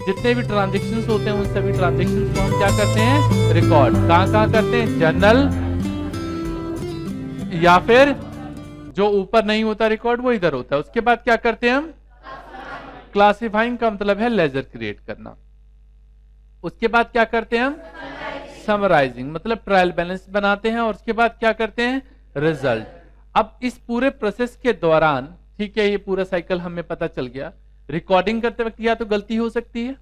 जितने भी ट्रांजेक्शन्स होते हैं उन सभी ट्रांजेक्शन्स को हम क्या करते हैं, रिकॉर्ड। कहां कहां करते हैं, जर्नल, या फिर जो ऊपर नहीं होता रिकॉर्ड वो इधर होता है। उसके बाद क्या करते हैं हम, क्लासिफाइंग का मतलब है लेजर क्रिएट करना। उसके बाद क्या करते हैं हम, समराइजिंग मतलब ट्रायल बैलेंस बनाते हैं। और उसके बाद क्या करते हैं, रिजल्ट। अब इस पूरे प्रोसेस के दौरान, ठीक है, ये पूरा साइकिल हमें पता चल गया। रिकॉर्डिंग करते वक्त या तो गलती हो सकती है,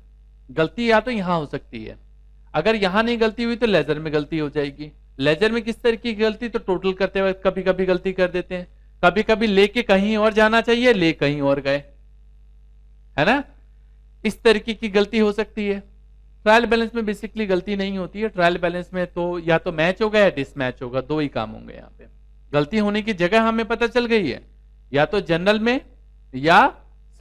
गलती या तो यहां हो सकती है। अगर यहां नहीं गलती हुई तो लेजर में गलती हो जाएगी। लेजर में किस तरह की गलती, तो टोटल करते वक्त कभी कभी गलती कर देते हैं, कभी कभी लेके कहीं और जाना चाहिए, ले कहीं और गए, है ना, इस तरीके की गलती हो सकती है। ट्रायल बैलेंस में बेसिकली गलती नहीं होती है। ट्रायल बैलेंस में तो या तो मैच होगा या डिसमैच होगा, दो ही काम होंगे। यहाँ पे गलती होने की जगह हमें पता चल गई है, या तो जनरल में या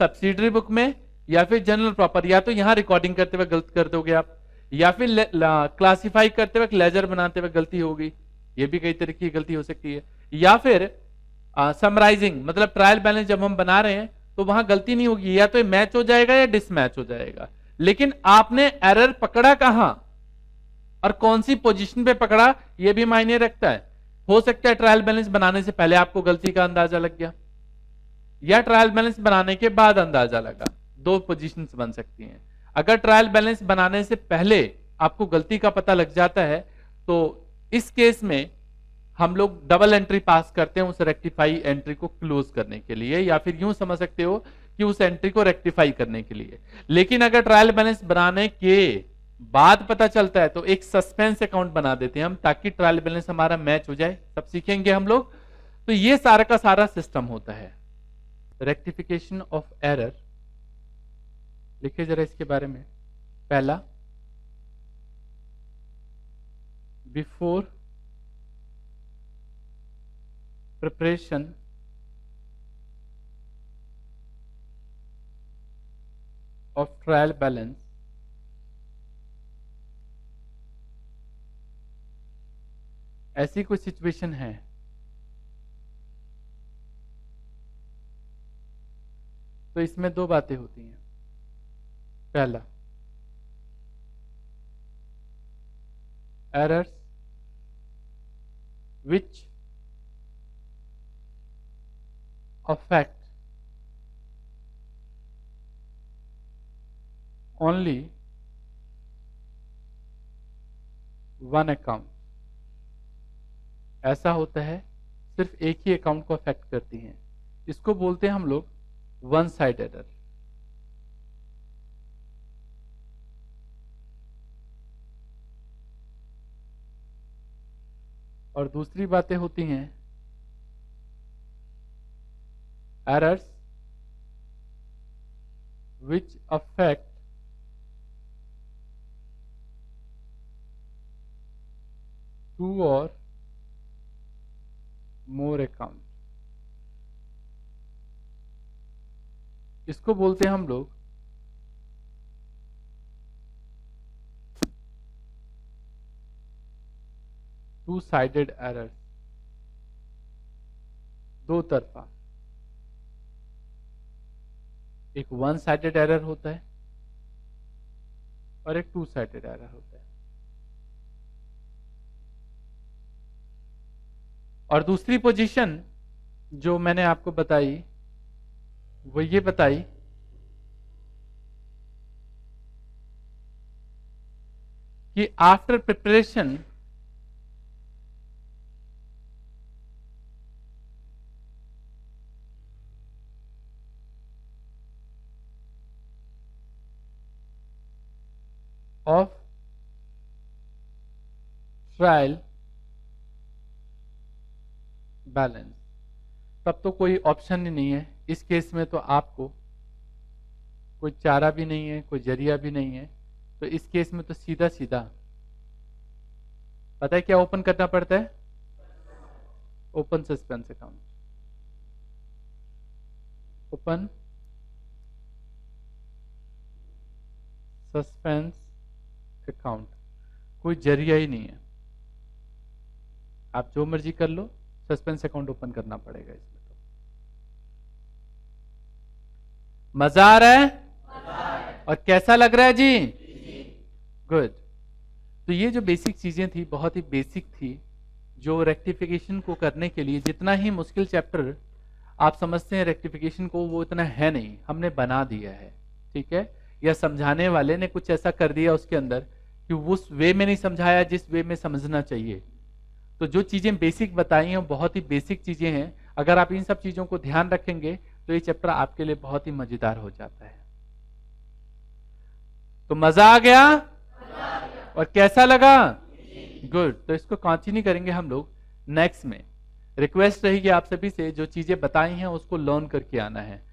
सब्सिडरी बुक में या फिर जनरल प्रॉपर। या तो यहां रिकॉर्डिंग करते वक्त गलत कर दोगे आप, या फिर क्लासिफाई करते वक्त लेजर बनाते वक्त गलती होगी, ये भी कई तरह की गलती हो सकती है। या फिर समराइजिंग मतलब ट्रायल बैलेंस जब हम बना रहे हैं तो वहां गलती नहीं होगी, या तो मैच हो जाएगा या डिसमैच हो जाएगा। लेकिन आपने एरर पकड़ा कहां और कौन सी पोजीशन पे पकड़ा, यह भी मायने रखता है। हो सकता है ट्रायल बैलेंस बनाने से पहले आपको गलती का अंदाजा लग गया, या ट्रायल बैलेंस बनाने के बाद अंदाजा लगा, दो पोजीशंस बन सकती हैं। अगर ट्रायल बैलेंस बनाने से पहले आपको गलती का पता लग जाता है तो इस केस में हम लोग डबल एंट्री पास करते हैं उस रेक्टिफाई एंट्री को क्लोज करने के लिए, या फिर यूं समझ सकते हो कि उस एंट्री को रेक्टिफाई करने के लिए। लेकिन अगर ट्रायल बैलेंस बनाने के बाद पता चलता है तो एक सस्पेंस अकाउंट बना देते हैं हम, ताकि ट्रायल बैलेंस हमारा मैच हो जाए। सब सीखेंगे हम लोग। तो ये सारा का सारा सिस्टम होता है। रेक्टिफिकेशन ऑफ एरर, लिखिए जरा इसके बारे में। पहला, before preparation of trial balance ऐसी कोई सिचुएशन है तो इसमें दो बातें होती हैं। पहला, errors which affect only one account. ऐसा होता है सिर्फ एक ही अकाउंट को अफेक्ट करती हैं, इसको बोलते हैं हम लोग वन साइड एरर। और दूसरी बातें होती हैं एरर्स विच अफेक्ट टू और मोर अकाउंट। इसको बोलते हैं हम लोग टू साइडेड एरर, दो तरफा। एक वन साइडेड एरर होता है और एक टू साइडेड एरर होता है। और दूसरी पोजीशन जो मैंने आपको बताई वो ये बताई कि after preparation of trial balance, तब तो कोई ऑप्शन ही नहीं है। इस केस में तो आपको कोई चारा भी नहीं है, कोई जरिया भी नहीं है। तो इस केस में तो सीधा सीधा पता है क्या ओपन करना पड़ता है, open suspense account. Open suspense account, कोई जरिया ही नहीं है। आप जो मर्जी कर लो, सस्पेंस अकाउंट ओपन करना पड़ेगा इसमें। तो मजा आ रहा है? और कैसा लग रहा है जी? गुड। तो ये जो बेसिक चीजें थी बहुत ही बेसिक थी, जो रेक्टिफिकेशन को करने के लिए जितना ही मुश्किल चैप्टर आप समझते हैं रेक्टिफिकेशन को, वो इतना है नहीं, हमने बना दिया है। ठीक है, या समझाने वाले ने कुछ ऐसा कर दिया उसके अंदर कि उस वे में नहीं समझाया जिस वे में समझना चाहिए। तो जो चीजें बेसिक बताई हैं वो बहुत ही बेसिक चीजें हैं। अगर आप इन सब चीजों को ध्यान रखेंगे तो ये चैप्टर आपके लिए बहुत ही मजेदार हो जाता है। तो मजा आ गया और कैसा लगा? गुड। तो इसको कंटिन्यू करेंगे हम लोग नेक्स्ट में। रिक्वेस्ट रहेगी आप सभी से जो चीजें बताई हैं उसको लर्न करके आना है।